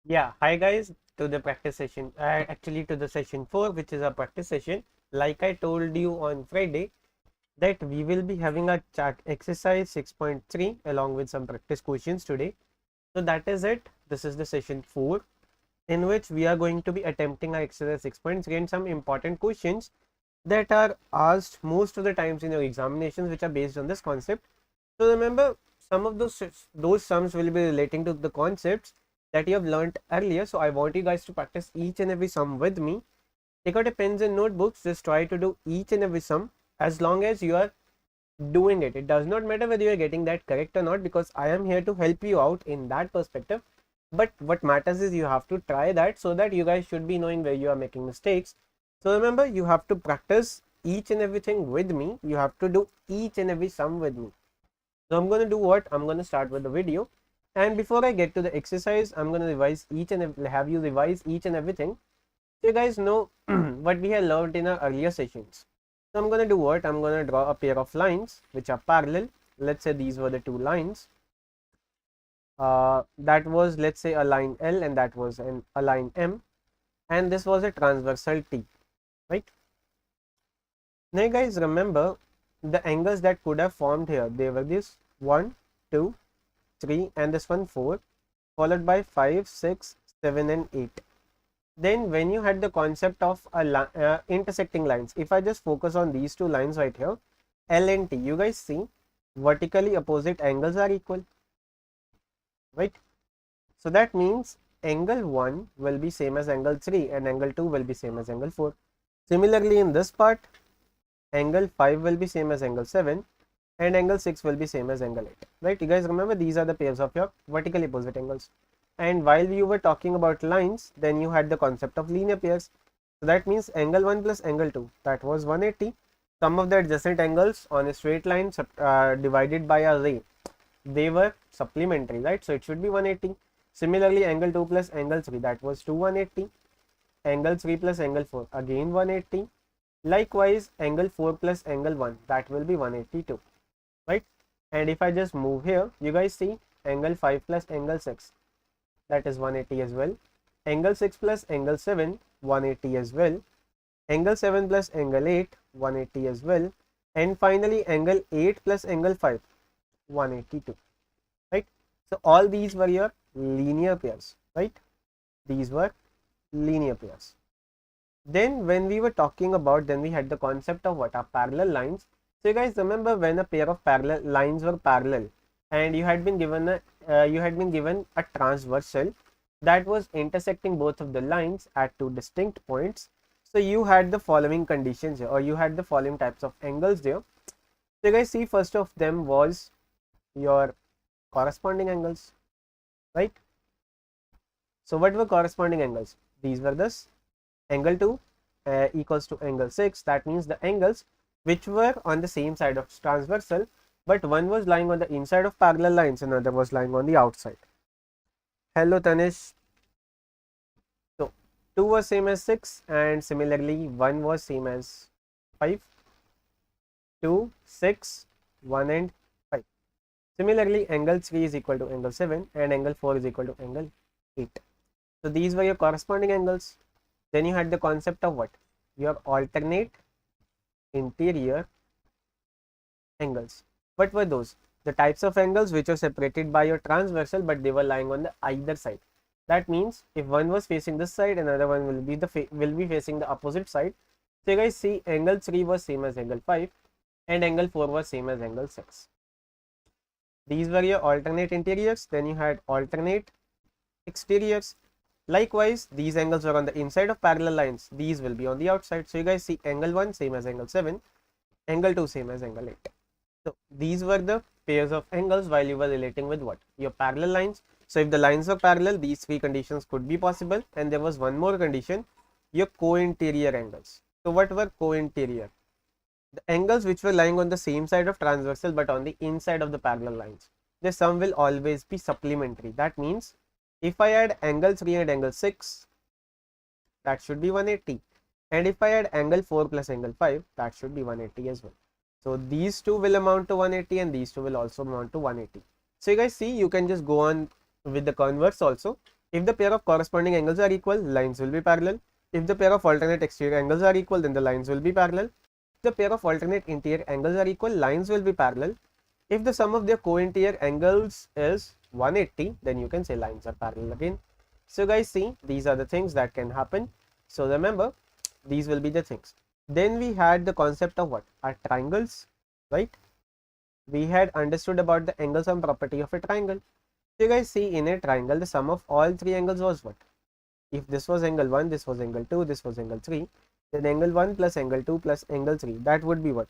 Yeah, hi guys to the practice session. Actually, to the session 4, which is a practice session. Like I told you on Friday, that we will be having a chat exercise 6.3 along with some practice questions today. So that is it. This is the session 4, in which we are going to be attempting our exercise 6.3 and some important questions that are asked most of the times in your examinations, which are based on this concept. So remember, some of those sums will be relating to the concepts that you have learnt earlier. So I want you guys to practice each and every sum with me. Take out a pens and notebooks. Just try to do each and every sum as long as you are doing it. It does not matter whether you are getting that correct or not, because I am here to help you out in that perspective. But what matters is you have to try that, so that you guys should be knowing where you are making mistakes. So remember, you have to practice each and everything with me. You have to do each and every sum with me. So I'm going to do what? I'm going to start with the video. And before I get to the exercise, I'm going to revise have you revise each and everything. So you guys know what we have learned in our earlier sessions. So I'm going to do what? I'm going to draw a pair of lines which are parallel. Let's say these were the two lines. That was, let's say, a line L, and that was a line M. And this was a transversal T, right? Now you guys remember the angles that could have formed here. They were this 1, 2, 3, and this one 4, followed by 5, 6, 7, and 8. Then when you had the concept of intersecting lines, if I just focus on these two lines right here, L and T, you guys see vertically opposite angles are equal, right? So that means angle 1 will be same as angle 3 and angle 2 will be same as angle 4. Similarly, in this part, angle 5 will be same as angle 7 and angle 6 will be same as angle 8, right? You guys remember, these are the pairs of your vertically opposite angles. And while you were talking about lines, then you had the concept of linear pairs. So that means angle 1 plus angle 2, that was 180. Some of the adjacent angles on a straight line divided by a ray, they were supplementary, right? So it should be 180. Similarly, angle 2 plus angle 3, that was 180. Angle 3 plus angle 4, again 180. Likewise, angle 4 plus angle 1, that will be 182, right? And if I just move here, you guys see angle 5 plus angle 6, that is 180 as well. Angle 6 plus angle 7, 180 as well. Angle 7 plus angle 8, 180 as well. And finally, angle 8 plus angle 5, 182, right? So all these were your linear pairs, right? These were linear pairs. Then when we were talking about, then we had the concept of what are parallel lines. So you guys remember, when a pair of parallel lines were parallel and you had been given a transversal that was intersecting both of the lines at two distinct points. So you had the following conditions here, or you had the following types of angles there. So you guys see, first of them was your corresponding angles, right? So what were corresponding angles? These were this angle 2 equals to angle 6. That means the angles which were on the same side of transversal, but one was lying on the inside of parallel lines and another was lying on the outside. Hello Tanish. So 2 was same as 6, and similarly 1 was same as 5. 2, 6, 1 and 5. Similarly, angle 3 is equal to angle 7 and angle 4 is equal to angle 8. So these were your corresponding angles. Then you had the concept of what? Your alternate interior angles. What were those? The types of angles which are separated by your transversal, but they were lying on the either side. That means if one was facing this side, another one will be facing the opposite side. So you guys see, angle 3 was same as angle 5 and angle 4 was same as angle 6. These were your alternate interiors. Then you had alternate exteriors. Likewise, these angles were on the inside of parallel lines. These will be on the outside. So you guys see, angle 1 same as angle 7, angle 2 same as angle 8. So these were the pairs of angles while you were relating with what? Your parallel lines. So if the lines were parallel, these three conditions could be possible. And there was one more condition, your co-interior angles. So what were co-interior? The angles which were lying on the same side of transversal but on the inside of the parallel lines. The sum will always be supplementary. That means if I add angle 3 and angle 6, that should be 180. And if I add angle 4 plus angle 5, that should be 180 as well. So these two will amount to 180 and these two will also amount to 180. So you guys see, you can just go on with the converse also. If the pair of corresponding angles are equal, lines will be parallel. If the pair of alternate exterior angles are equal, then the lines will be parallel. If the pair of alternate interior angles are equal, lines will be parallel. If the sum of their co-interior angles is 180, then you can say lines are parallel again. So guys, see, these are the things that can happen. So remember, these will be the things. Then we had the concept of what are triangles, right? We had understood about the angle sum property of a triangle. So you guys see, in a triangle, the sum of all three angles was what? If this was angle 1, this was angle 2, this was angle 3, then angle 1 plus angle 2 plus angle 3, that would be what?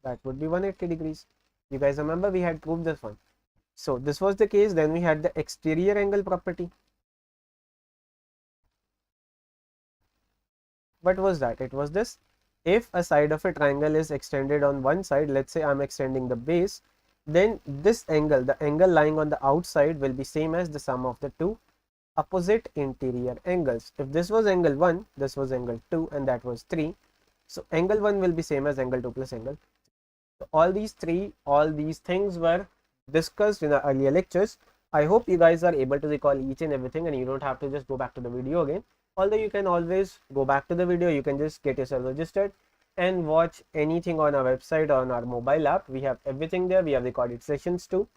That would be 180 degrees. You guys remember we had proved this one. So this was the case. Then we had the exterior angle property. What was that? It was this: if a side of a triangle is extended on one side, let's say I'm extending the base, then this angle, the angle lying on the outside, will be same as the sum of the two opposite interior angles. If this was angle 1, this was angle 2, and that was 3. So angle 1 will be same as angle 2 plus angle. So all these things were discussed in our earlier lectures. I hope you guys are able to recall each and everything, and you don't have to just go back to the video again. Although you can always go back to the video, you can just get yourself registered and watch anything on our website or on our mobile app. We have everything there. We have recorded sessions too.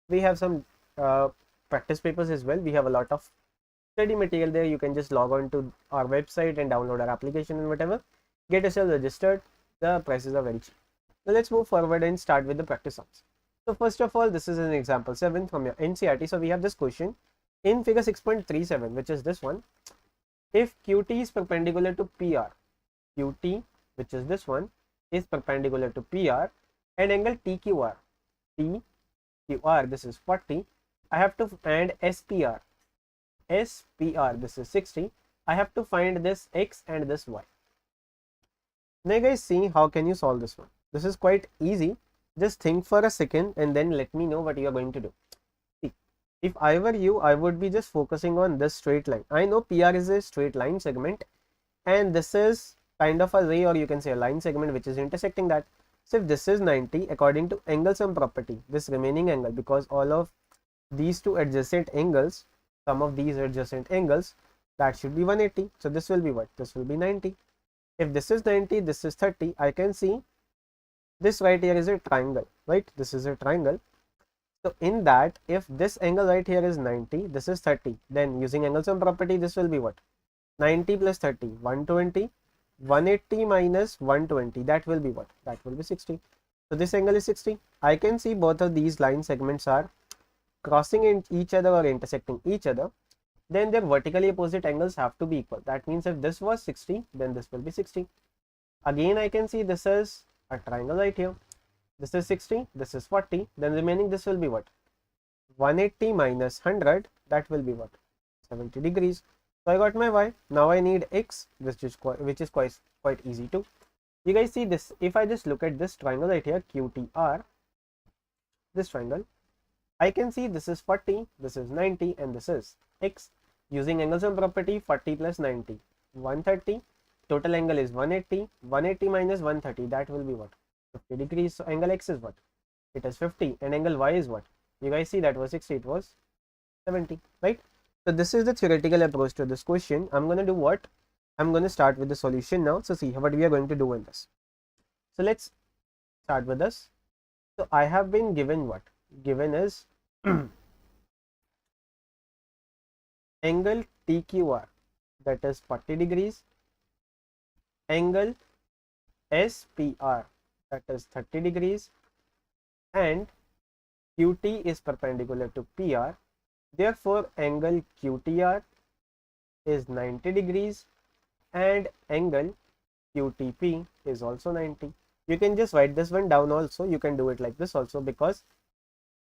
We have some practice papers as well. We have a lot of study material there. You can just log on to our website and download our application and whatever. Get yourself registered. The prices are very cheap. Now let's move forward and start with the practice sums. So first of all, this is an example 7 from your NCERT. So we have this question in figure 6.37, which is this one. If QT is perpendicular to PR, QT, which is this one, is perpendicular to PR, and angle TQR, this is 40. I have to find SPR, this is 60. I have to find this X and this Y. Now guys, see, how can you solve this one? This is quite easy. Just think for a second and then let me know what you are going to do. See, if I were you, I would be just focusing on this straight line. I know PR is a straight line segment, and this is kind of a ray, or you can say a line segment, which is intersecting that. So if this is 90, according to angle sum property, this remaining angle, because all of these two adjacent angles, some of these adjacent angles, that should be 180. So this will be what? This will be 90. If this is 90, this is 30, I can see this right here is a triangle, right? This is a triangle. So in that, if this angle right here is 90, this is 30, then using angle sum property, this will be what? 90 plus 30, 120, 180 minus 120, that will be what? That will be 60. So this angle is 60. I can see both of these line segments are crossing in each other or intersecting each other. Then their vertically opposite angles have to be equal. That means if this was 60, then this will be 60. Again, I can see this is a triangle right here. This is 60, this is 40, then remaining this will be what? 180 minus 100, that will be what? 70 degrees. So I got my Y. Now I need X, which is quite easy too. You guys see this, if I just look at this triangle right here, QTR, this triangle, I can see this is 40, this is 90, and this is X. Using angle sum property, 40 plus 90, 130. Total angle is 180. 180 minus 130, that will be what? 50 degrees. So angle X is what? It is 50. And angle Y is what? You guys see that was 60, it was 70, right? So this is the theoretical approach to this question. I'm going to do what? I'm going to start with the solution now. So see what we are going to do in this. So let's start with this. So I have been given what? Given is angle TQR, that is 40 degrees. Angle SPR, that is 30 degrees, and QT is perpendicular to PR. Therefore, angle QTR is 90 degrees and angle QTP is also 90. You can just write this one down also. You can do it like this also, because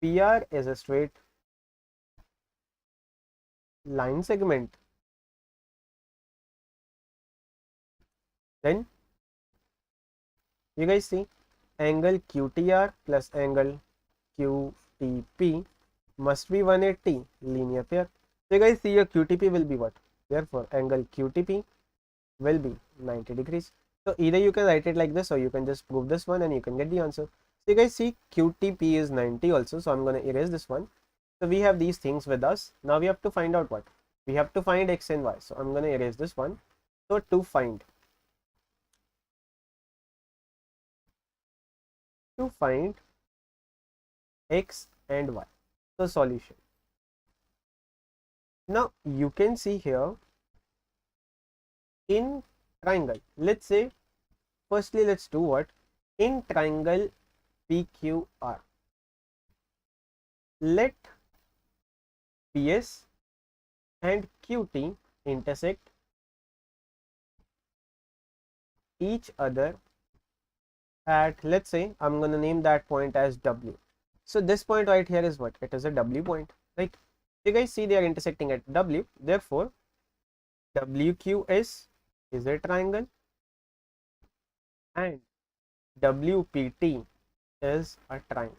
PR is a straight line segment. Then you guys see angle QTR plus angle QTP must be 180, linear pair. So you guys see your QTP will be what? Therefore angle QTP will be 90 degrees. So either you can write it like this, or you can just prove this one and you can get the answer. So you guys see QTP is 90 also. So I'm going to erase this one. So we have these things with us. Now we have to find out what? We have to find x and y. So I'm going to erase this one. So to find x and y. So solution. Now you can see here in triangle. Let's say firstly let's do what? In triangle PQR. Let PS and QT intersect each other at, let's say I'm going to name that point as W. So this point right here is what? It is a W point, right? You guys see they are intersecting at W. Therefore, WQS is a triangle and WPT is a triangle,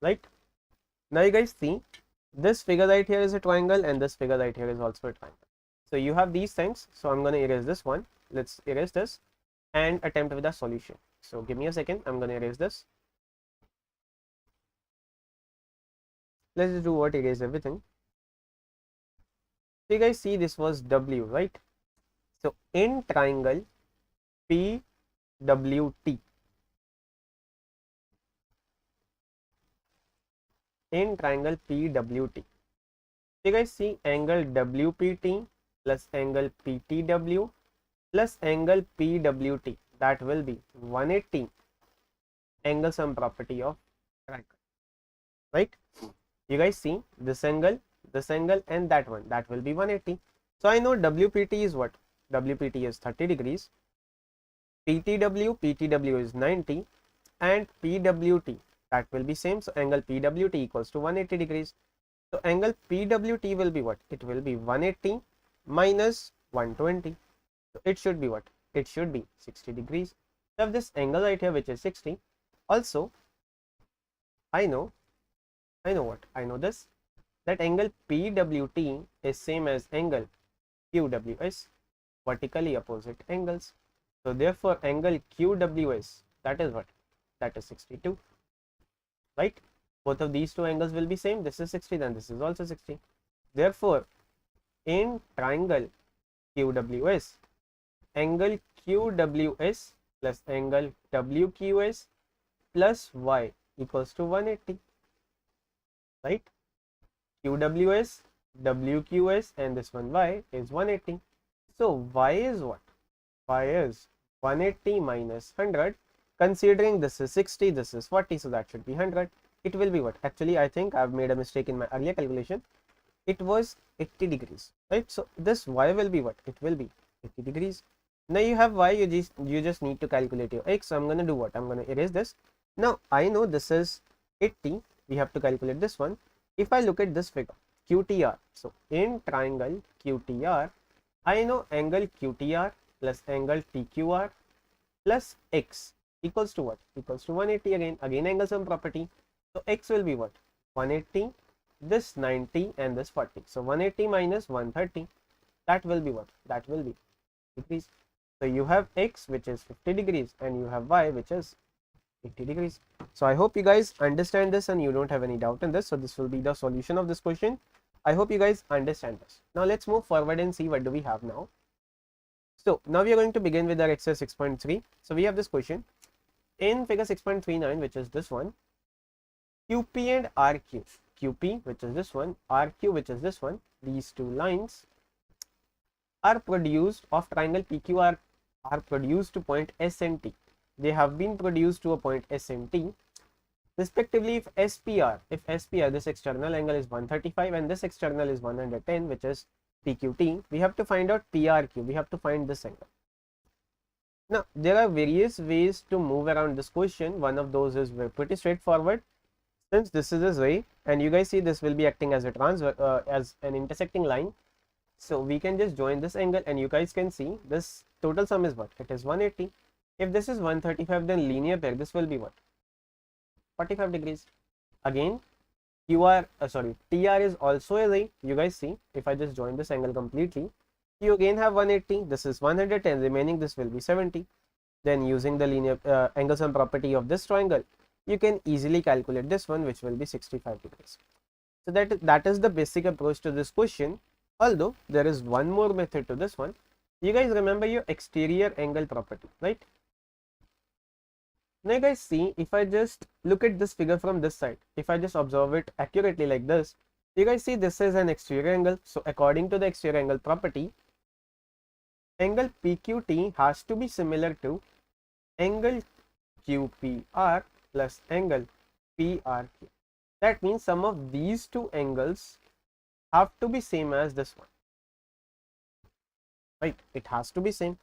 right? Now you guys see this figure right here is a triangle and this figure right here is also a triangle. So you have these things. So I'm going to erase this one. Let's erase this and attempt with the solution. So give me a second. I'm going to erase this. Let's do what? Erase everything. So you guys see this was W, right? So in triangle PWT, in triangle PWT, you guys see angle WPT plus angle PTW plus angle PWT, that will be 180 angle sum property of triangle, right? You guys see this angle and that one, that will be 180. So I know WPT is what? WPT is 30 degrees, PTW is 90 and PWT, that will be same. So angle PWT equals to 180 degrees. So angle PWT will be what? It will be 180 minus 120. So it should be what? It should be 60 degrees. So have this angle right here which is 60. Also, I know what? I know this, that angle PWT is same as angle QWS, vertically opposite angles. So therefore angle QWS, that is what? That is 62, right? Both of these two angles will be same. This is 60, then this is also 60. Therefore in triangle QWS, angle QWS plus angle WQS plus y equals to 180, right? QWS, WQS and this one y is 180. So y is what? Y is 180 minus 100. Considering this is 60, this is 40, so that should be 100. It will be what? Actually, I think I've made a mistake in my earlier calculation. It was 80 degrees, right? So this y will be what? It will be 80 degrees. Now you have y, you just need to calculate your x. So I'm going to do what? I'm going to erase this. Now I know this is 80. We have to calculate this one. If I look at this figure, QTR. So in triangle QTR, I know angle QTR plus angle TQR plus x equals to what? Equals to 180 again angle sum property. So x will be what? 180, this 90 and this 40. So 180 minus 130, that will be what? That will be degrees. So you have x which is 50 degrees and you have y which is 80 degrees. So I hope you guys understand this and you don't have any doubt in this. So this will be the solution of this question. I hope you guys understand this. Now let's move forward and see what do we have now. So now we are going to begin with our exercise 6.3. So we have this question in figure 6.39, which is this one. QP and RQ, QP which is this one, RQ which is this one, these two lines are produced of triangle PQR are produced to point S and T. They have been produced to a point S and T respectively. If SPR, this external angle is 135 and this external is 110, which is PQT, we have to find out PRQ. We have to find this angle. Now there are various ways to move around this question. One of those is pretty straightforward. Since this is this way and you guys see this will be acting as a as an intersecting line, so we can just join this angle and you guys can see this total sum is what? It is 180. If this is 135, then linear pair, this will be what? 45 degrees. Again TR is also a ray. You guys see, if I just join this angle completely, you again have 180, this is 110, remaining this will be 70. Then using the linear angle sum property of this triangle, you can easily calculate this one, which will be 65 degrees. So that is the basic approach to this question. Although there is one more method to this one. You guys remember your exterior angle property, right? Now you guys see, if I just look at this figure from this side, if I just observe it accurately like this, you guys see this is an exterior angle. So according to the exterior angle property, angle PQT has to be similar to angle QPR plus angle PRQ. That means sum of these two angles have to be same as this one, right? It has to be same.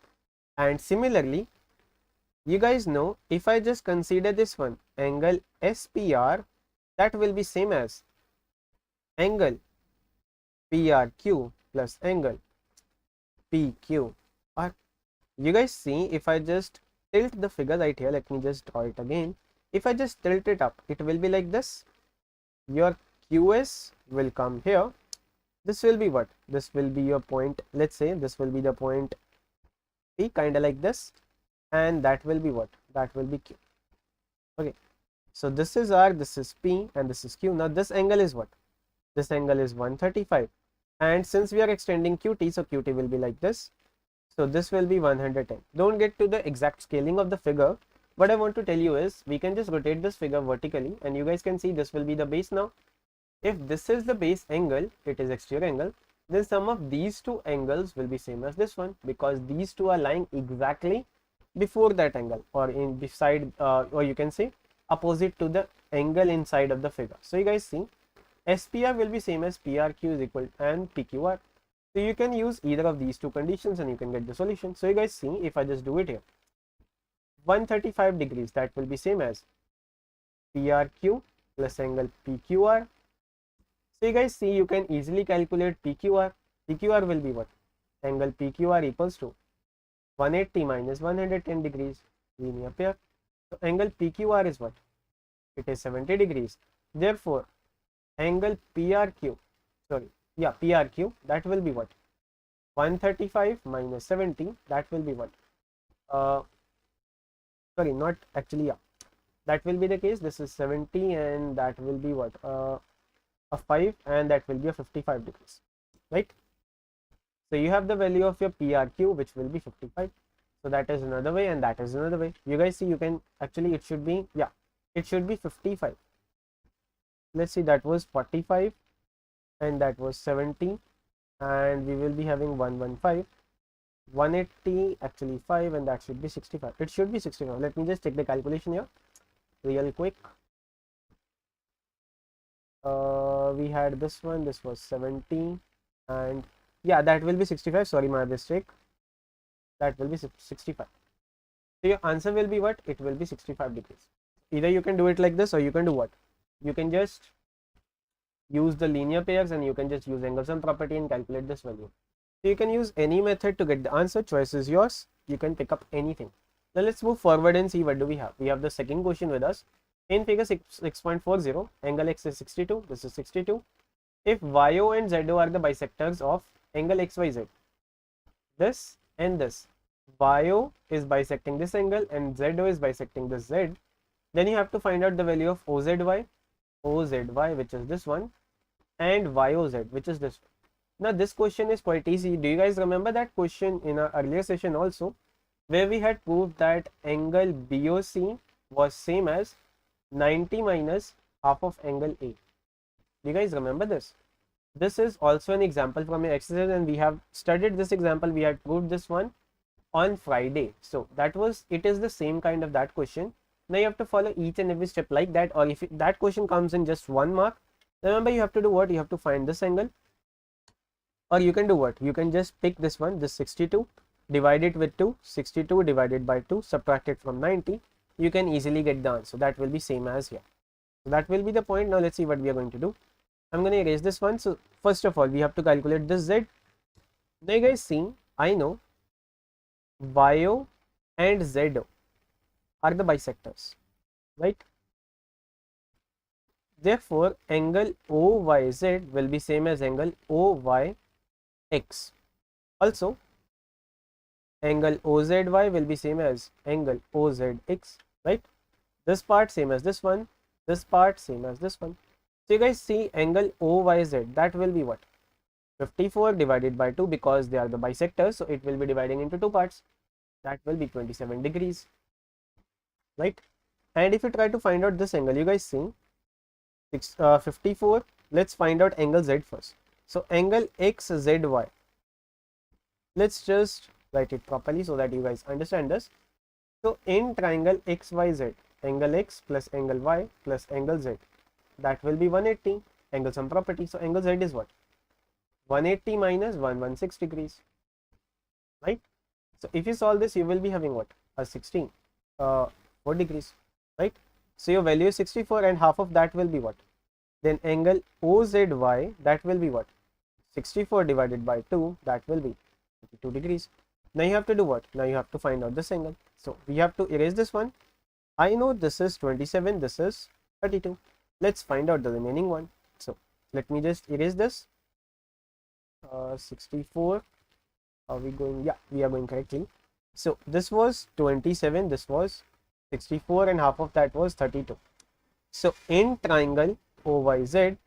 And similarly, you guys know, if I just consider this one, angle SPR, that will be same as angle PRQ plus angle PQR. You guys see, if I just tilt the figure right here, let me just draw it again. If I just tilt it up, it will be like this. Your QS will come here. This will be what? This will be your point. Let's say this will be the point P, kind of like this. And that will be what? That will be Q. Okay. So this is R, this is P, and this is Q. Now this angle is what? This angle is 135. And since we are extending QT, so QT will be like this. So this will be 110. Don't get to the exact scaling of the figure. What I want to tell you is, we can just rotate this figure vertically, and you guys can see this will be the base now. If this is the base angle, it is exterior angle, then sum of these two angles will be same as this one, because these two are lying exactly before that angle, or in beside, or you can say opposite to the angle inside of the figure. So you guys see, SPR will be same as PRQ is equal and PQR. So you can use either of these two conditions and you can get the solution. So you guys see, if I just do it here, 135 degrees, that will be same as PRQ plus angle PQR. So you guys see, you can easily calculate PQR. PQR will be what? Angle PQR equals to 180 minus 110 degrees, linear pair. So angle PQR is what? It is 70 degrees. Therefore, angle PRQ, PRQ, that will be what? 135 minus 70, that will be what? Not actually, that will be the case. This is 70 and that will be what? A 5, and that will be a 55 degrees, right? So you have the value of your PRQ, which will be 55. So that is another way, and that is another way. You guys see, you can actually, it should be, it should be 55. Let's see, that was 45 and that was 70, and we will be having 115, 180, actually 5, and that should be 65. It should be 65. Let me just take the calculation here real quick. We had this one, this was 70, and that will be 65. Sorry, my mistake. That will be 65. So your answer will be what? It will be 65 degrees. Either you can do it like this, or you can do what? You can just use the linear pairs and you can just use angle sum property and calculate this value. So you can use any method to get the answer. Choice is yours. You can pick up anything. Now let's move forward and see what do we have. We have the second question with us. In figure 6.40, angle x is 62. This is 62. If YO and ZO are the bisectors of angle XYZ, this and this, YO is bisecting this angle and ZO is bisecting this Z, then you have to find out the value of OZY, which is this one, and YOZ, which is this one. Now this question is quite easy. Do you guys remember that question in our earlier session also, where we had proved that angle BOC was same as 90 minus half of angle A? Do you guys remember this? This is also an example from your exercise, and we have studied this example. We had proved this one on Friday. So that was, it is the same kind of that question. Now you have to follow each and every step like that, or if that question comes in just 1 mark, remember you have to do what? You have to find this angle, or you can do what? You can just pick this one, this 62, divide it with 2, 62 divided by 2, subtract it from 90. You can easily get the answer. That will be same as here. So that will be the point. Now let's see what we are going to do. I'm going to erase this one. So first of all, we have to calculate this Z. Now you guys see, I know YO and ZO are the bisectors, right? Therefore, angle OYZ will be same as angle OYX. Also, angle OZY will be same as angle OZX, right? This part same as this one, this part same as this one. So you guys see, angle OYZ, that will be what? 54 divided by 2, because they are the bisectors, so it will be dividing into two parts. That will be 27 degrees, right? And if you try to find out this angle, you guys see 54. Let's find out angle Z first. So angle XZY, let's just write it properly so that you guys understand this. So in triangle XYZ, angle X plus angle Y plus angle Z, that will be 180, angle sum property. So angle Z is what? 180 minus 116 degrees, right? So if you solve this, you will be having what? A 16, 4 degrees, right? So your value is 64 and half of that will be what? Then angle OZY, that will be what? 64 divided by 2, that will be 52 degrees. Now you have to do what? Now you have to find out this angle. So we have to erase this one. I know this is 27, this is 32. Let's find out the remaining one. So let me just erase this. 64. Are we going? Yeah, we are going correctly. So this was 27, this was 64, and half of that was 32. So in triangle OYZ,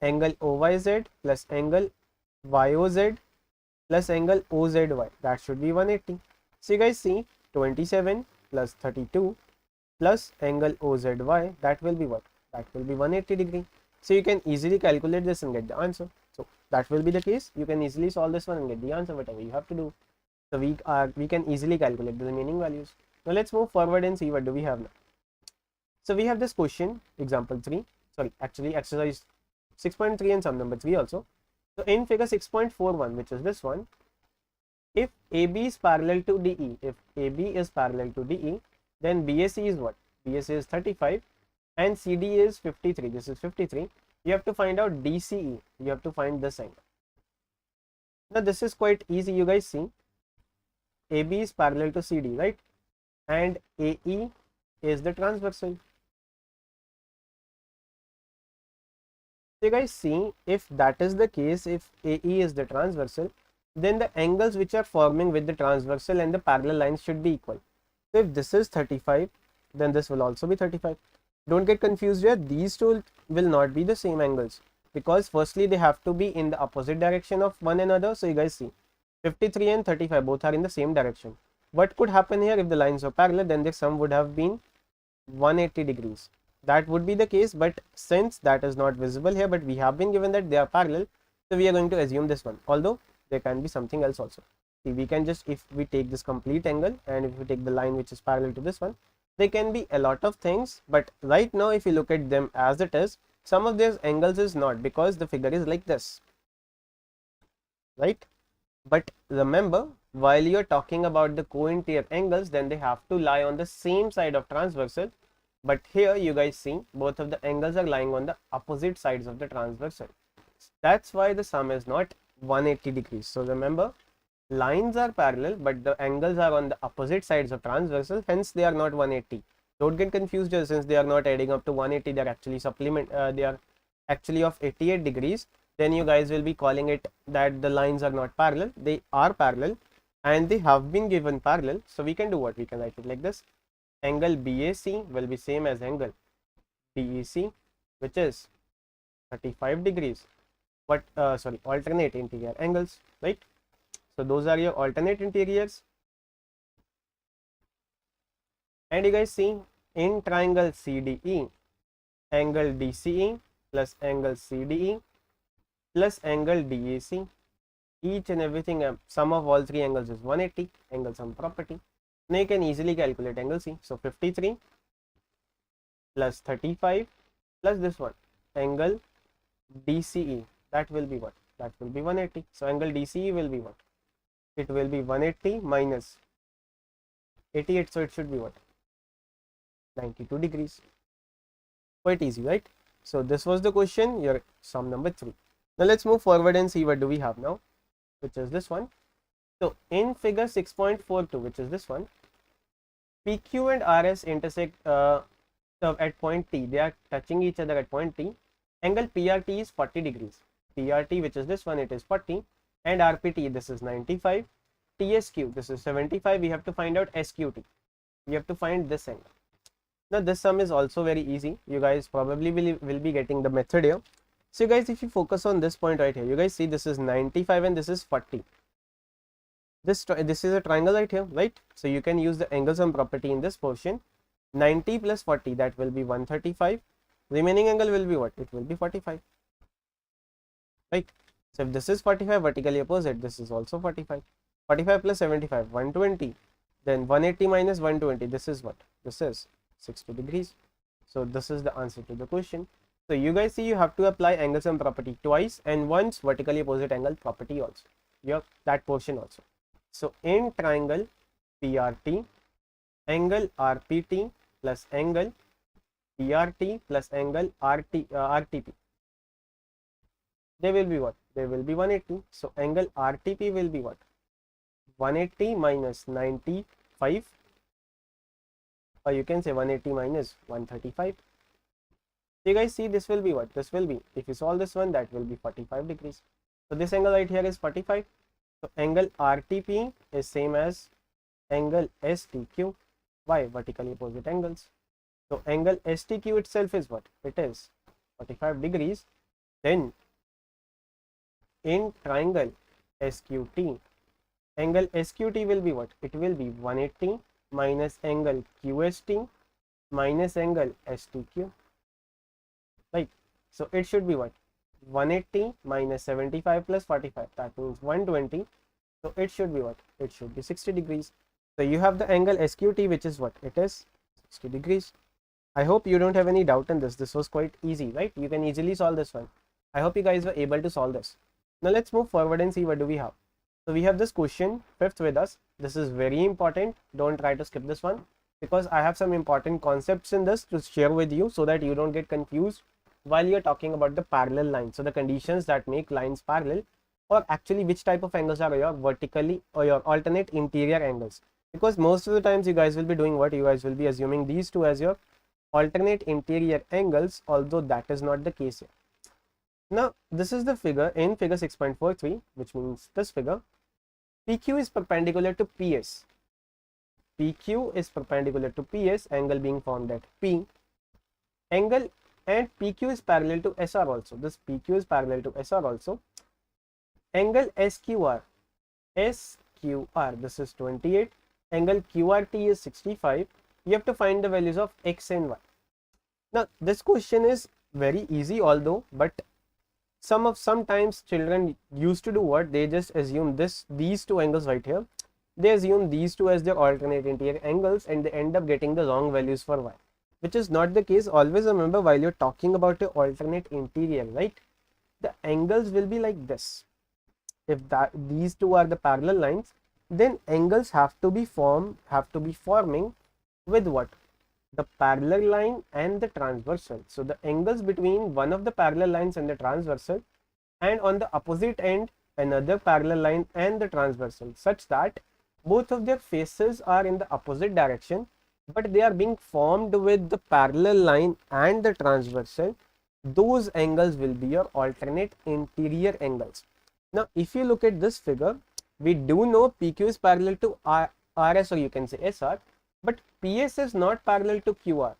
angle OYZ plus angle YOZ plus angle OZY, that should be 180. So you guys see 27 plus 32 plus angle OZY, that will be what? That will be 180 degree. So you can easily calculate this and get the answer. So that will be the case. You can easily solve this one and get the answer, whatever you have to do. So we can easily calculate the remaining values. Now let's move forward and see what do we have now. So we have this question, example 3, sorry, actually exercise 6.3 and sum number 3 also. So in figure 6.41, which is this one, if AB is parallel to DE, if AB is parallel to DE, then BAC is what? BAC is 35 and CD is 53. This is 53. You have to find out DCE. You have to find this angle. Now this is quite easy. You guys see, AB is parallel to CD, right? And AE is the transversal. So you guys see, if that is the case, if AE is the transversal, then the angles which are forming with the transversal and the parallel lines should be equal. So if this is 35, then this will also be 35. Don't get confused here. These two will not be the same angles, because firstly they have to be in the opposite direction of one another. So you guys see 53 and 35 both are in the same direction. What could happen here if the lines are parallel? Then the sum would have been 180 degrees. That would be the case, but since that is not visible here, but we have been given that they are parallel, so we are going to assume this one, although there can be something else also. See, we can just, if we take this complete angle and if we take the line which is parallel to this one, there can be a lot of things, but right now if you look at them as it is, some of these angles is not, because the figure is like this, right? But remember, while you are talking about the co-interior angles, then they have to lie on the same side of transversal. But here you guys see both of the angles are lying on the opposite sides of the transversal. That's why the sum is not 180 degrees. So remember, lines are parallel, but the angles are on the opposite sides of transversal, hence they are not 180. Don't get confused here, since they are not adding up to 180, they are actually they are actually of 88 degrees. Then you guys will be calling it that the lines are not parallel. They are parallel and they have been given parallel. So we can do what? We can write it like this. Angle BAC will be same as angle BEC, which is 35 degrees. But sorry, alternate interior angles, right? So those are your alternate interiors. And you guys see, in triangle CDE, angle DCE plus angle CDE plus angle DAC, each and everything, sum of all three angles is 180, angle sum property. Now you can easily calculate angle C. So 53 plus 35 plus this one, angle DCE, that will be what? That will be 180. So angle DCE will be what? It will be 180 minus 88, so it should be what? 92 degrees. Quite easy, right? So this was the question, your sum number 3. Now let's move forward and see what do we have now, which is this one. So in figure 6.42, which is this one, PQ and RS intersect at point T. They are touching each other at point T. Angle PRT is 40 degrees. PRT, which is this one, it is 40, and RPT, this is 95. TSQ, this is 75. We have to find out SQT. We have to find this angle. Now this sum is also very easy. You guys probably will be getting the method here. So guys, if you focus on this point right here, you guys see this is 95 and this is 40. This is a triangle right here, right? So you can use the angle sum property in this portion. 90 plus 40, that will be 135. Remaining angle will be what? It will be 45, right? So if this is 45 vertically opposite, this is also 45. 45 plus 75, 120. Then 180 minus 120, this is what? This is 60 degrees. So this is the answer to the question. So you guys see, you have to apply angle sum property twice and once vertically opposite angle property also. Yeah, that portion also. So in triangle PRT, angle RPT plus angle PRT plus angle RTP, they will be what? They will be 180. So angle RTP will be what? 180 minus 95, or you can say 180 minus 135. So you guys see, this will be what? This will be, if you solve this one, that will be 45 degrees. So this angle right here is 45. So angle RTP is same as angle STQ. Why? Vertically opposite angles. So angle STQ itself is what? It is 45 degrees. Then in triangle SQT, angle SQT will be what? It will be 180 minus angle QST minus angle STQ. Right? So it should be what? 180 minus 75 plus 45, that means 120. So it should be what? It should be 60 degrees. So you have the angle SQT, which is what? It is 60 degrees. I hope you don't have any doubt in this. This was quite easy, right? You can easily solve this one. I hope you guys were able to solve this. Now let's move forward and see what do we have. So we have this question 5th with us. This is very important. Don't try to skip this one, because I have some important concepts in this to share with you so that you don't get confused while you're talking about the parallel lines. So the conditions that make lines parallel, or actually which type of angles are your vertically or your alternate interior angles, because most of the times you guys will be doing what? You guys will be assuming these two as your alternate interior angles, although that is not the case here. Now this is the figure in figure 6.43, which means this figure. PQ is perpendicular to PS. PQ is perpendicular to PS, angle being formed at P. Angle and PQ is parallel to SR also. This PQ is parallel to SR also. Angle SQR, this is 28. Angle QRT is 65. You have to find the values of X and Y. Now this question is very easy, although, but sometimes children used to do what? They just assume these two angles right here. They assume these two as their alternate interior angles, and they end up getting the wrong values for Y, which is not the case. Always remember, while you're talking about an alternate interior, right, the angles will be like this. If these two are the parallel lines, then angles have to be forming with what? The parallel line and the transversal. So the angles between one of the parallel lines and the transversal, and on the opposite end another parallel line and the transversal, such that both of their faces are in the opposite direction, but they are being formed with the parallel line and the transversal. Those angles will be your alternate interior angles. Now if you look at this figure, we do know PQ is parallel to RS, or you can say SR, but PS is not parallel to QR,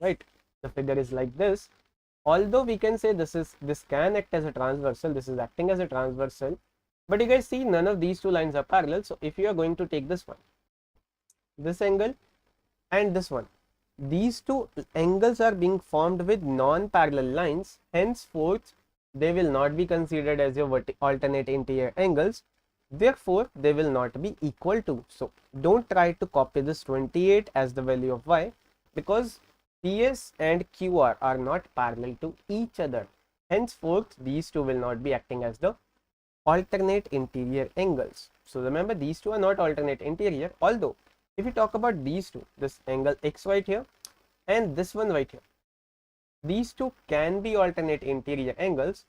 right? The figure is like this. Although we can say this can act as a transversal, this is acting as a transversal, but you guys see, none of these two lines are parallel. So if you are going to take this one, this angle and this one, these two angles are being formed with non-parallel lines, henceforth they will not be considered as your alternate interior angles. Therefore they will not be equal to. So don't try to copy this 28 as the value of Y, because PS and QR are not parallel to each other. Henceforth these two will not be acting as the alternate interior angles. So remember, these two are not alternate interior. Although if you talk about these two, this angle X right here and this one right here, these two can be alternate interior angles.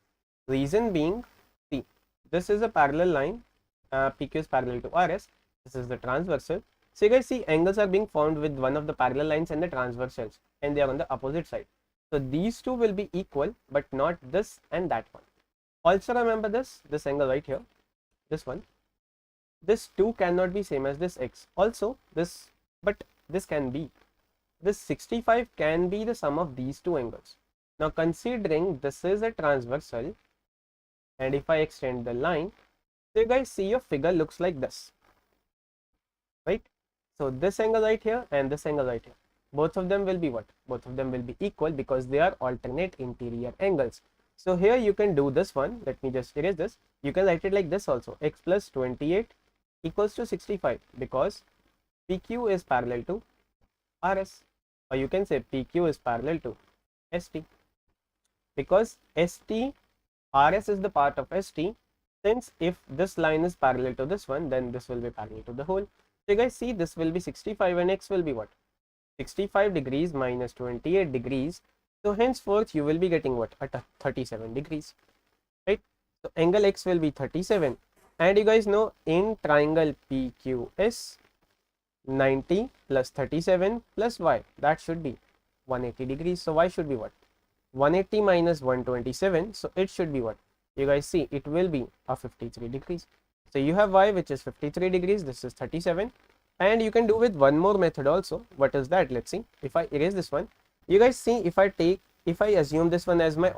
Reason being, see, this is a parallel line, PQ is parallel to RS, this is the transversal. So you guys see, angles are being formed with one of the parallel lines and the transversals, and they are on the opposite side. So these two will be equal, but not this and that one. Also remember this angle right here, this one, this 2 cannot be same as this X. Also this, but this can be, this 65 can be the sum of these two angles. Now considering this is a transversal, and if I extend the line, so you guys see your figure looks like this, right? So this angle right here and this angle right here, both of them will be what? Both of them will be equal because they are alternate interior angles. So here you can do this one. Let me just erase this. You can write it like this also. X plus 28 equals to 65 because PQ is parallel to RS, or you can say PQ is parallel to ST because ST, RS is the part of ST. Since if this line is parallel to this one, then this will be parallel to the whole. So you guys see this will be 65 and X will be what? 65 degrees minus 28 degrees. So henceforth you will be getting what? At 37 degrees, right? So angle X will be 37, and you guys know in triangle PQS, 90 plus 37 plus Y, that should be 180 degrees. So Y should be what? 180 minus 127. So it should be what? You guys see it will be a 53 degrees. So you have Y which is 53 degrees. This is 37. And you can do with one more method also. What is that? Let's see. If I erase this one, you guys see if I assume this one as my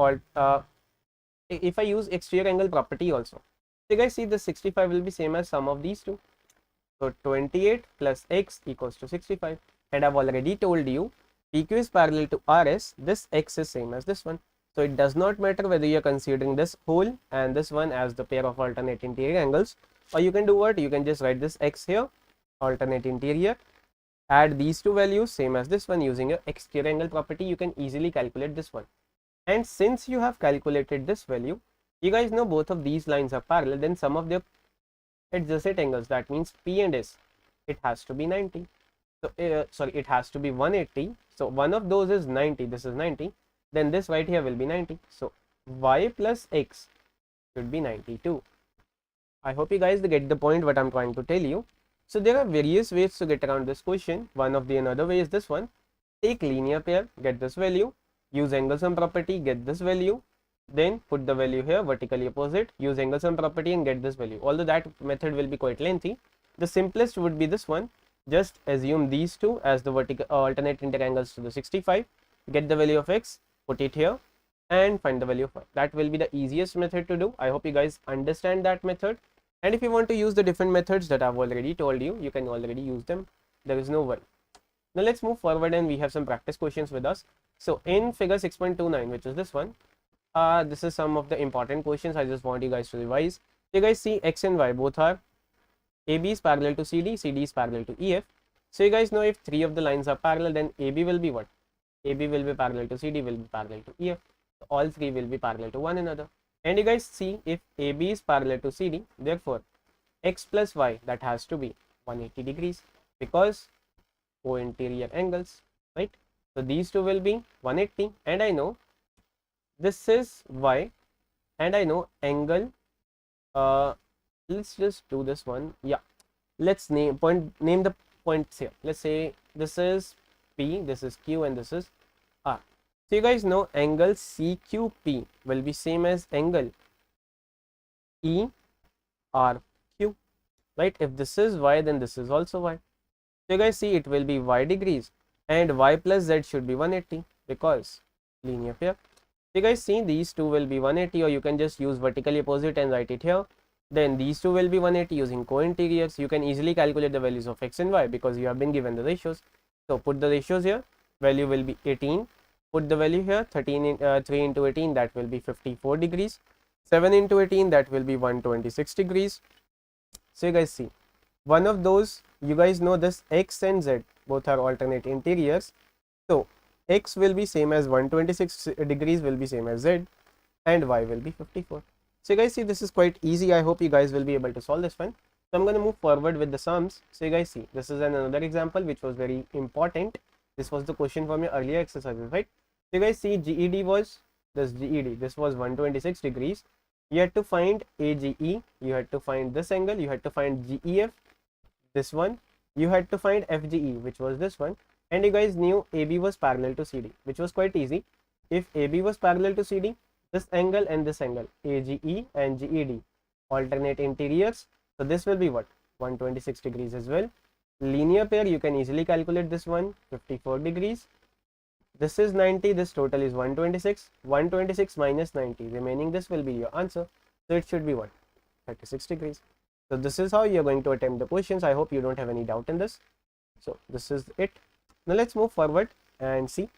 if I use exterior angle property also. So you guys see the 65 will be same as sum of these two. So 28 plus X equals to 65. And I've already told you PQ is parallel to RS. This X is same as this one. So it does not matter whether you are considering this whole and this one as the pair of alternate interior angles, or you can do what? You can just write this X here, alternate interior, add these two values same as this one using your exterior angle property. You can easily calculate this one. And since you have calculated this value, you guys know both of these lines are parallel, then sum of their adjacent angles, that means P and S, it has to be 90. So sorry, it has to be 180. So one of those is 90, this is 90, then this right here will be 90. So Y plus X should be 92. I hope you guys get the point what I'm trying to tell you. So there are various ways to get around this question. One of the another way is this one. Take linear pair, get this value, use angle sum property, get this value, then put the value here vertically opposite, use angle sum property and get this value. Although that method will be quite lengthy, the simplest would be this one. Just assume these two as the vertical alternate interior angles to the 65, get the value of X, put it here and find the value of Y. That will be the easiest method to do. I hope you guys understand that method. And if you want to use the different methods that I've already told you, you can already use them. There is no worry. Now let's move forward and we have some practice questions with us. So in figure 6.29, which is this one, this is some of the important questions. I just want you guys to revise. You guys see X and Y both are AB is parallel to CD, CD is parallel to EF. So you guys know if three of the lines are parallel, then AB will be what? AB will be parallel to CD, will be parallel to EF. So all three will be parallel to one another. And you guys see if AB is parallel to CD, therefore X plus Y, that has to be 180 degrees because co-interior angles, right? So these two will be 180, and I know this is Y, and I know angle, let's just do this one. Yeah, let's name the points here. Let's say this is P, this is Q, and this is R. So you guys know angle CQP will be same as angle ERQ, right? If this is Y, then this is also Y. So you guys see it will be Y degrees, and Y plus Z should be 180 because linear pair. So you guys see these two will be 180, or you can just use vertically opposite and write it here. Then these two will be 180 using co-interiors. You can easily calculate the values of X and Y because you have been given the ratios. So put the ratios here. Value will be 18. Put the value here. 3 into 18, that will be 54 degrees. 7 into 18, that will be 126 degrees. So you guys see one of those, you guys know this X and Z both are alternate interiors. So X will be same as 126 degrees will be same as Z, and Y will be 54. So you guys see this is quite easy. I hope you guys will be able to solve this one. So I'm going to move forward with the sums. So you guys see this is another example which was very important. This was the question from your earlier exercises, right? So you guys see GED was this GED. This was 126 degrees. You had to find AGE. You had to find this angle. You had to find GEF, this one. You had to find FGE, which was this one. And you guys knew AB was parallel to CD, which was quite easy. If AB was parallel to CD, this angle and this angle, AGE and GED, alternate interiors. So this will be what? 126 degrees as well. Linear pair, you can easily calculate this one, 54 degrees. This is 90, this total is 126. 126 minus 90, remaining this will be your answer. So it should be what? 36 degrees. So this is how you're going to attempt the questions. I hope you don't have any doubt in this. So this is it. Now let's move forward and see.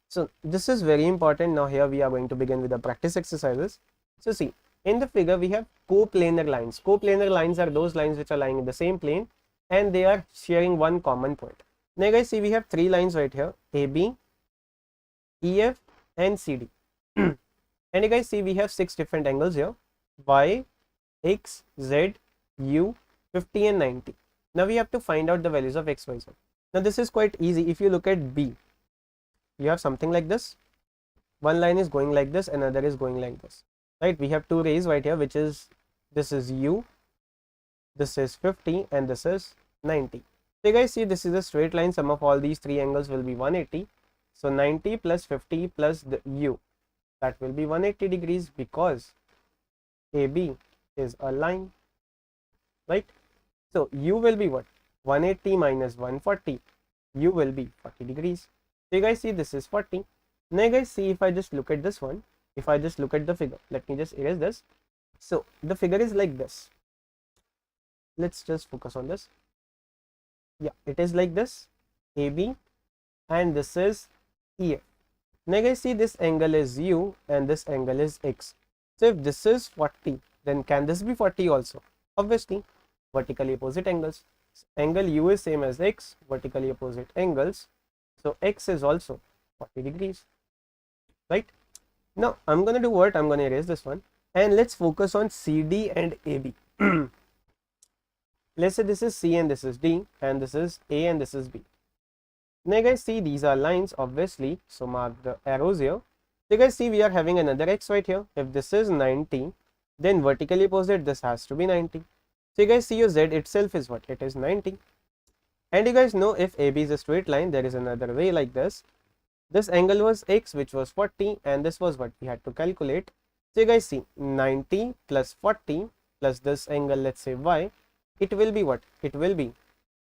So this is very important. Now here we are going to begin with the practice exercises. So see, in the figure we have co-planar lines. Co-planar lines are those lines which are lying in the same plane and they are sharing one common point. Now guys, see, we have three lines right here, AB, EF and CD. And you guys see we have 6 different angles here, Y, X, Z, U, 50 and 90. Now we have to find out the values of X, Y, Z. Now this is quite easy. If you look at B, you have something like this. One line is going like this, another is going like this, right? We have two rays right here, which is, this is U, this is 50 and this is 90. So you guys see this is a straight line. Sum of all these three angles will be 180. So 90 plus 50 plus the U, that will be 180 degrees because AB is a line, right? So U will be what? 180 minus 140, U will be 40 degrees. So you guys see this is 40. Now you guys see, if I just look at this one, if I just look at the figure, let me just erase this. So the figure is like this. Let's just focus on this. Yeah, it is like this, AB, and this is EF. Now you guys see this angle is U and this angle is X. So if this is 40, then can this be 40 also? Obviously, vertically opposite angles. So angle U is same as X, vertically opposite angles. So X is also 40 degrees, right? Now I'm going to do what? I'm going to erase this one and let's focus on CD and AB. Let's say this is C and this is D and this is A and this is B. Now you guys see these are lines, obviously, so mark the arrows here. So you guys see we are having another X right here. If this is 90, then vertically opposite this has to be 90. So you guys see your Z itself is what? It is 90. And you guys know if AB is a straight line, there is another way like this. This angle was X, which was 40, and this was what we had to calculate. So you guys see 90 plus 40 plus this angle, let's say Y, it will be what? It will be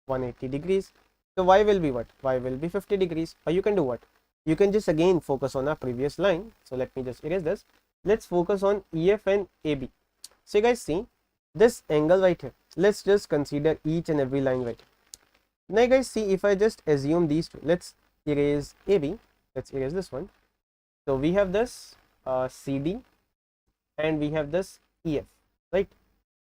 180 degrees. So Y will be what? Y will be 50 degrees. Or you can do what? You can just again focus on our previous line. So let me just erase this. Let's focus on EF and AB. So you guys see this angle right here. Let's just consider each and every line right here. Now you guys see if I just assume these two, let's erase AB. Let's erase this one. So we have this CD and we have this EF, right?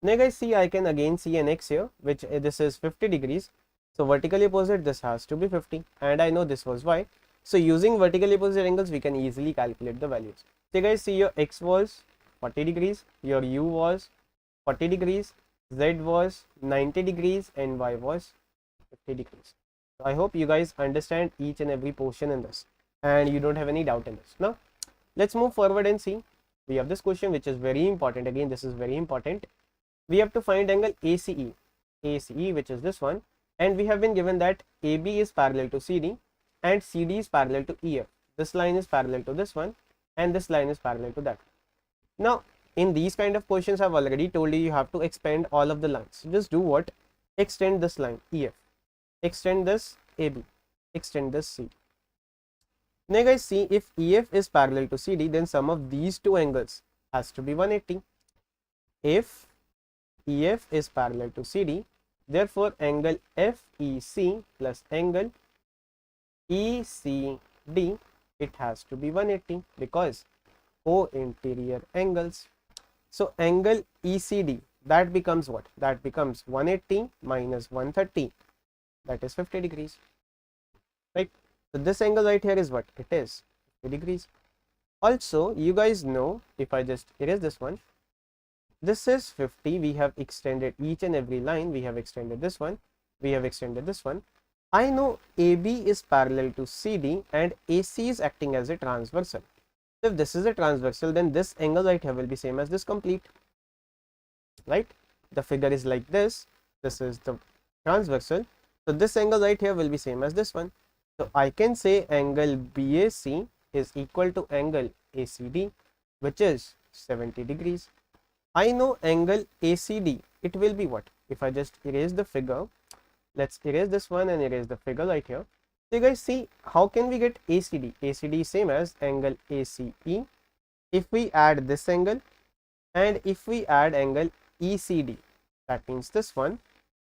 Now you guys see I can again see an X here, which this is 50 degrees. So vertically opposite this has to be 50 and I know this was Y. So using vertically opposite angles we can easily calculate the values. So you guys see your X was 40 degrees, your U was 40 degrees, Z was 90 degrees and Y was 50 degrees. So I hope you guys understand each and every portion in this and you don't have any doubt in this. Now let's move forward and see. We have this question which is very important. Again, this is very important. We have to find angle ACE, which is this one, and we have been given that AB is parallel to CD and CD is parallel to EF. This line is parallel to this one and this line is parallel to that. Now in these kind of questions I've already told you have to expand all of the lines. So just do what? Extend this line EF, extend this AB, extend this CD. Now guys see, if EF is parallel to CD, then sum of these two angles has to be 180. If EF is parallel to CD, therefore angle FEC plus angle ECD, it has to be 180 because co-interior angles. So angle ECD, that becomes what? That becomes 180 minus 130, that is 50 degrees, right? So this angle right here is what? It is 50 degrees. Also, you guys know, if I just erase this one, this is 50. We have extended each and every line. We have extended this one. We have extended this one. I know AB is parallel to CD and AC is acting as a transversal. So if this is a transversal, then this angle right here will be same as this complete, right? The figure is like this. This is the transversal. So this angle right here will be same as this one. So I can say angle BAC is equal to angle ACD, which is 70 degrees. I know angle ACD, it will be what? If I just erase the figure, let's erase this one and erase the figure right here. So you guys see, how can we get ACD? ACD is same as angle ACE. If we add this angle and if we add angle ECD, that means this one,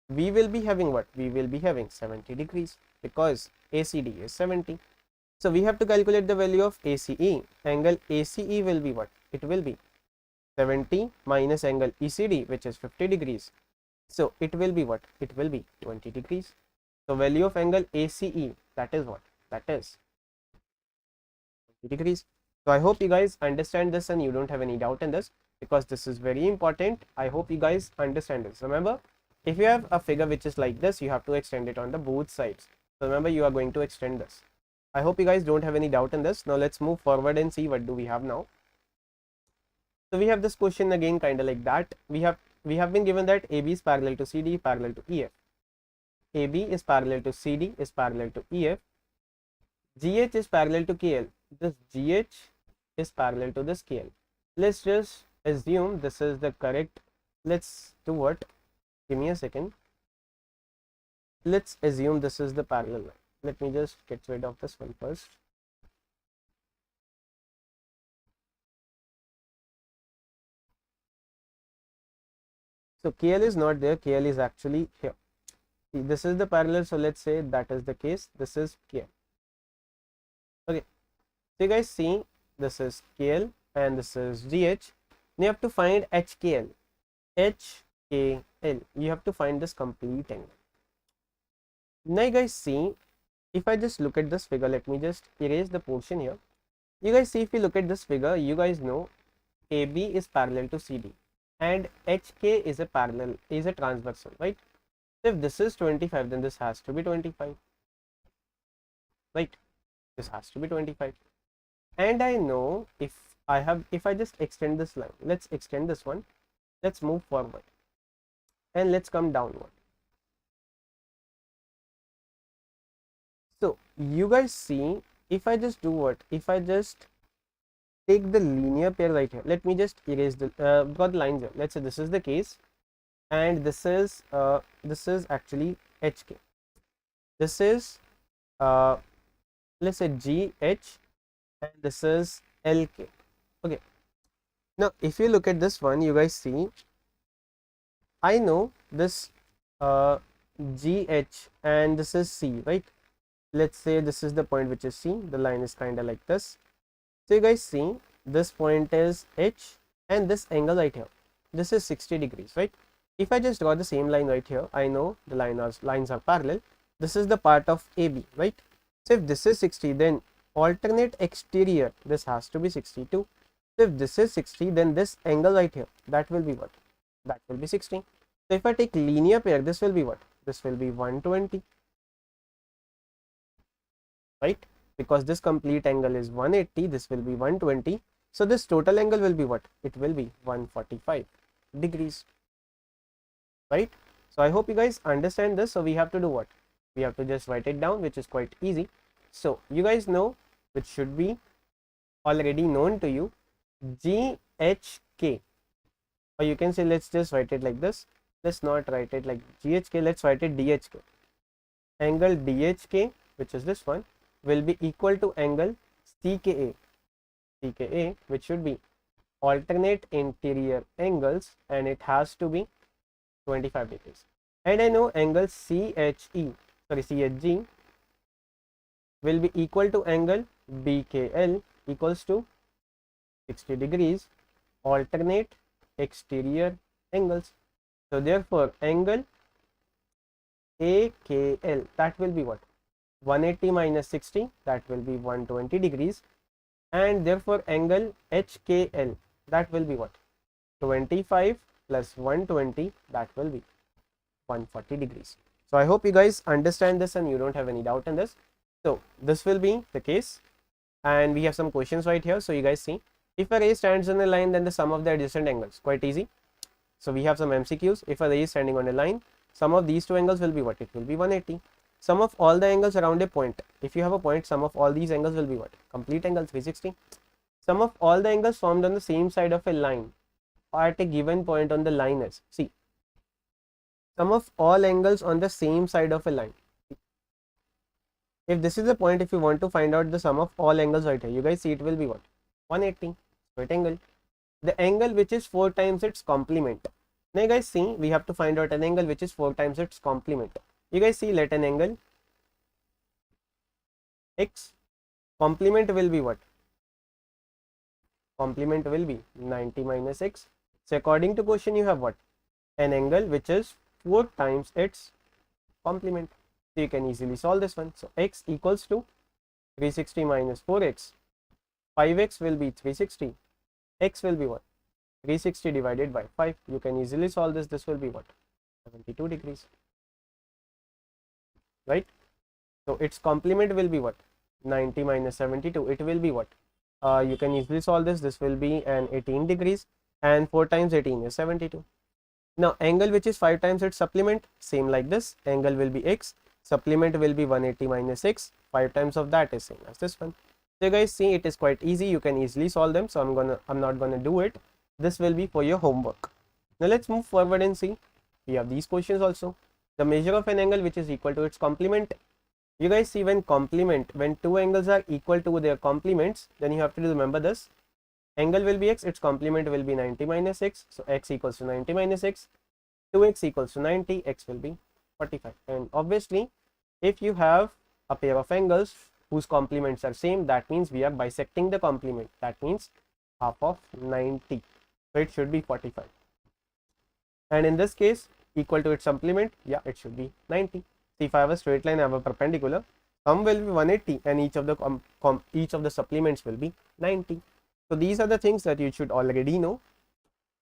we will be having what? We will be having 70 degrees because ACD is 70. So we have to calculate the value of ACE. Angle ACE will be what? It will be 70 minus angle ECD, which is 50 degrees. So it will be what? It will be 20 degrees. So value of angle ACE, that is what? That is 20 degrees. So I hope you guys understand this and you don't have any doubt in this, because this is very important. I hope you guys understand this. Remember, if you have a figure which is like this, you have to extend it on the both sides. So remember, you are going to extend this. I hope you guys don't have any doubt in this. Now let's move forward and see what do we have now. So we have this question again, kind of like that. We have been given that AB is parallel to CD, parallel to EF. AB is parallel to CD, is parallel to EF. GH is parallel to KL. This GH is parallel to this KL. Let's just assume this is the correct. Let's do what? Give me a second. Let's assume this is the parallel line. Let me just get rid of this one first. So KL is not there. KL is actually here. See, this is the parallel. So let's say that is the case. This is KL. Okay. So you guys see, this is KL and this is GH. You have to find HKL. HKL. You have to find this complete angle. Now you guys see, if I just look at this figure, let me just erase the portion here. You guys see, if you look at this figure, you guys know AB is parallel to CD and HK is a transversal, right? So if this is 25, then this has to be 25, right? This has to be 25. And I know if I just extend this line, let's extend this one, let's move forward and let's come downward. So you guys see, if I just do what? If I just take the linear pair right here, let me just erase the got the lines here. Let's say this is the case, and this is actually HK. This is let's say GH, and this is LK. Okay. Now if you look at this one, you guys see, I know this GH and this is C, right? Let's say this is the point which is C. The line is kind of like this. So you guys see, this point is H and this angle right here, this is 60 degrees, right? If I just draw the same line right here, I know the lines are parallel. This is the part of AB, right? So if this is 60, then alternate exterior, this has to be 62. So if this is 60, then this angle right here, that will be what? That will be 60. So if I take linear pair, this will be what? This will be 120, right? Because this complete angle is 180, this will be 120. So this total angle will be what? It will be 145 degrees, right? So I hope you guys understand this. So we have to do what? We have to just write it down, which is quite easy. So you guys know, which should be already known to you, GHK, or you can say, let's just write it like this. Let's not write it like GHK, let's write it DHK. Angle DHK, which is this one, will be equal to angle CKA, which should be alternate interior angles, and it has to be 25 degrees. And I know angle CHG will be equal to angle BKL equals to 60 degrees, alternate exterior angles. So therefore angle AKL, that will be what? 180 minus 60, that will be 120 degrees, and therefore angle HKL, that will be what? 25 plus 120, that will be 140 degrees. So I hope you guys understand this and you don't have any doubt in this. So this will be the case, and we have some questions right here. So you guys see, if a ray stands on a line, then the sum of the adjacent angles, quite easy. So we have some MCQs. If a ray is standing on a line, sum of these two angles will be what? It will be 180. Sum of all the angles around a point, if you have a point, sum of all these angles will be what? Complete angle 360. Sum of all the angles formed on the same side of a line at a given point on the line is, see, sum of all angles on the same side of a line. if this is the point, if you want to find out the sum of all angles right here, you guys see it will be what? 180, right angle. The angle which is 4 times its complement. Now you guys see, we have to find out an angle which is 4 times its complement. You guys see, let an angle x, complement will be what? Complement will be 90 minus x. So according to question, you have what? An angle which is 4 times its complement. So you can easily solve this one. So x equals to 360 minus 4x. 5x will be 360. X will be what? 360 divided by 5. You can easily solve this. This will be what? 72 degrees. Right? So its complement will be what? 90 minus 72. It will be what? You can easily solve this. This will be an 18 degrees, and 4 times 18 is 72. Now angle which is 5 times its supplement, same like this. Angle will be x, supplement will be 180 minus x. 5 times of that is same as this one. So you guys see, it is quite easy. You can easily solve them. So I'm not gonna do it. This will be for your homework. Now let's move forward and see. We have these questions also. The measure of an angle which is equal to its complement. You guys see, when two angles are equal to their complements, then you have to remember this. Angle will be x, its complement will be 90 minus x. So x equals to 90 minus x. 2x equals to 90, x will be 45. And obviously, if you have a pair of angles whose complements are same, that means we are bisecting the complement. That means half of 90. So it should be 45. And in this case, equal to its supplement, yeah, it should be 90. See, if I have a straight line, I have a perpendicular, sum will be 180, and each of the supplements will be 90. So these are the things that you should already know.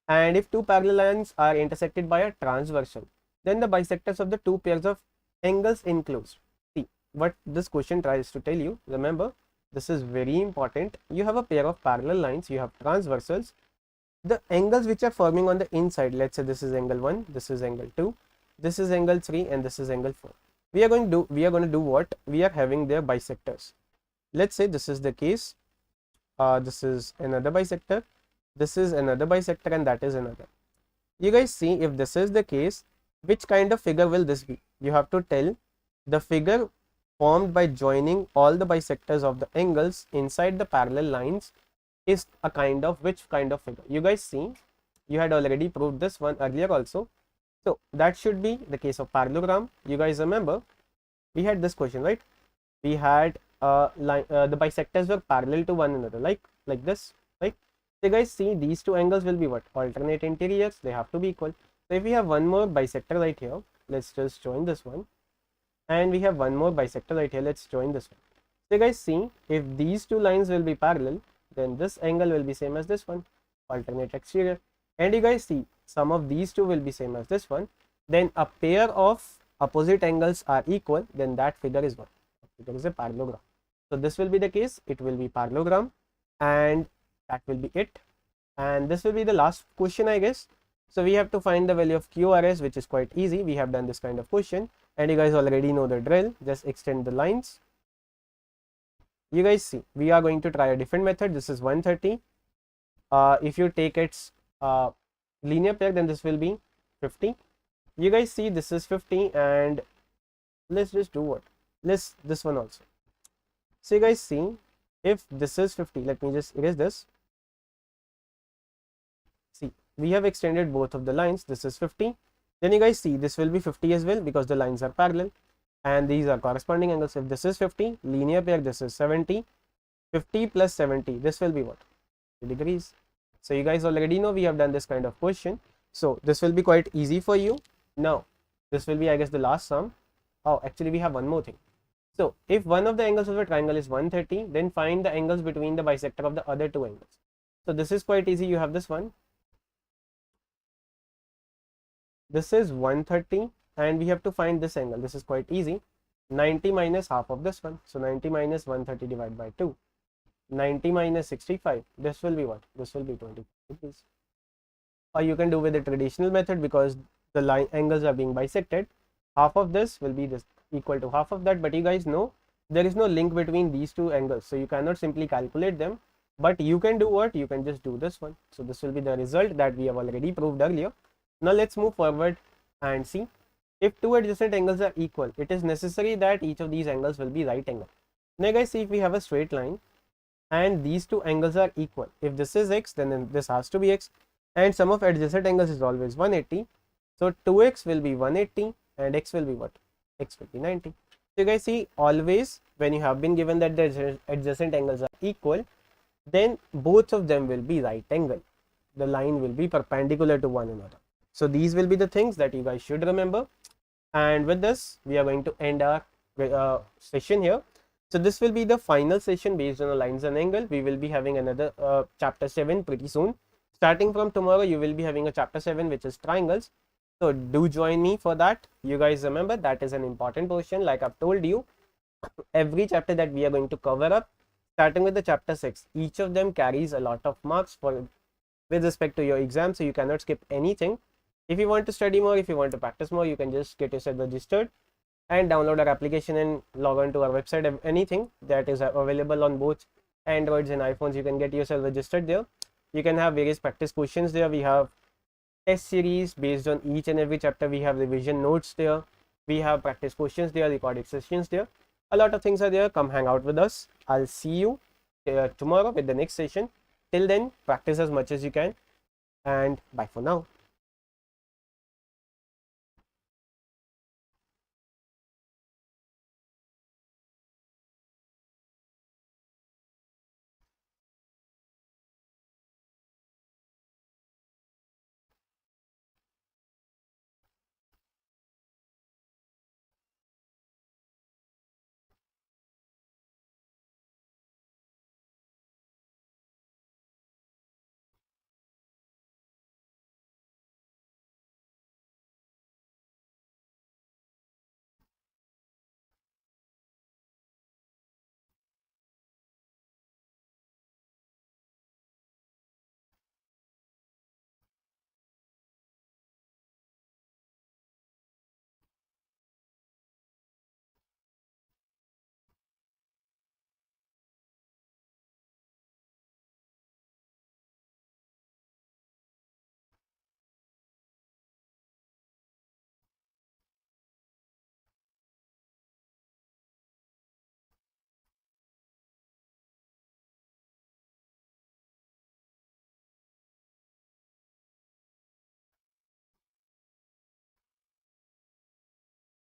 And if two parallel lines are intersected by a transversal, then the bisectors of the two pairs of angles enclosed. See what this question tries to tell you. Remember, this is very important. You have a pair of parallel lines, you have transversals. The angles which are forming on the inside, let's say this is angle 1, this is angle 2, this is angle 3, and this is angle 4. We are going to do what? We are having their bisectors. Let's say this is the case. This is another bisector, this is another bisector, and that is another. You guys see, if this is the case, which kind of figure will this be? You have to tell the figure formed by joining all the bisectors of the angles inside the parallel lines is a kind of which kind of figure. You guys see, you had already proved this one earlier also. So that should be the case of parallelogram. You guys remember, we had this question, right? We had the bisectors were parallel to one another, like this, right? So you guys see, these two angles will be what? Alternate interiors. They have to be equal. So if we have one more bisector right here, let's just join this one, and we have one more bisector right here, let's join this one. So you guys see, if these two lines will be parallel, then this angle will be same as this one, alternate exterior. And you guys see, sum of these two will be same as this one. Then a pair of opposite angles are equal, then that figure is what? Figure is a parallelogram. So this will be the case, it will be parallelogram, and that will be it. And this will be the last question, I guess. So we have to find the value of QRS, which is quite easy. We have done this kind of question, and you guys already know the drill. Just extend the lines. You guys see, we are going to try a different method. This is 130. If you take its linear pair, then this will be 50. You guys see, this is 50, and let's just do what? This one also. So you guys see, if this is 50, let me just erase this. See, we have extended both of the lines. This is 50. Then you guys see, this will be 50 as well, because the lines are parallel, and these are corresponding angles. If this is 50, linear pair, this is 70. 50 plus 70, this will be what? 50 degrees. So you guys already know we have done this kind of question. So this will be quite easy for you. Now, this will be, I guess, the last sum. Oh, actually we have one more thing. So if one of the angles of a triangle is 130, then find the angles between the bisector of the other two angles. So this is quite easy. You have this one. This is 130, and we have to find this angle. This is quite easy. 90 minus half of this one. So 90 minus 130 divided by 2. 90 minus 65. This will be what? This will be 20 degrees. Or you can do with the traditional method, because the line angles are being bisected. Half of this will be this equal to half of that, but you guys know there is no link between these two angles, so you cannot simply calculate them. But you can do what? You can just do this one. So this will be the result that we have already proved earlier. Now let's move forward and see. If two adjacent angles are equal, it is necessary that each of these angles will be right angle. Now guys, see, if we have a straight line and these two angles are equal, if this is x, then this has to be x, and sum of adjacent angles is always 180. So 2x will be 180 and x will be what? X will be 90. So you guys see, always when you have been given that the adjacent angles are equal, then both of them will be right angle. The line will be perpendicular to one another. So these will be the things that you guys should remember. And with this, we are going to end our session here. So this will be the final session based on the lines and angle. We will be having another chapter 7 pretty soon. Starting from tomorrow, you will be having a chapter 7 which is triangles. So do join me for that. You guys remember that is an important portion. Like I've told you, every chapter that we are going to cover up, starting with the chapter 6, each of them carries a lot of marks with respect to your exam. So you cannot skip anything. If you want to study more, if you want to practice more, you can just get yourself registered and download our application and log on to our website. Anything that is available on both Androids and iPhones, you can get yourself registered there. You can have various practice questions there. We have test series based on each and every chapter. We have revision notes there. We have practice questions there, recorded sessions there. A lot of things are there. Come hang out with us. I'll see you tomorrow with the next session. Till then, practice as much as you can, and bye for now.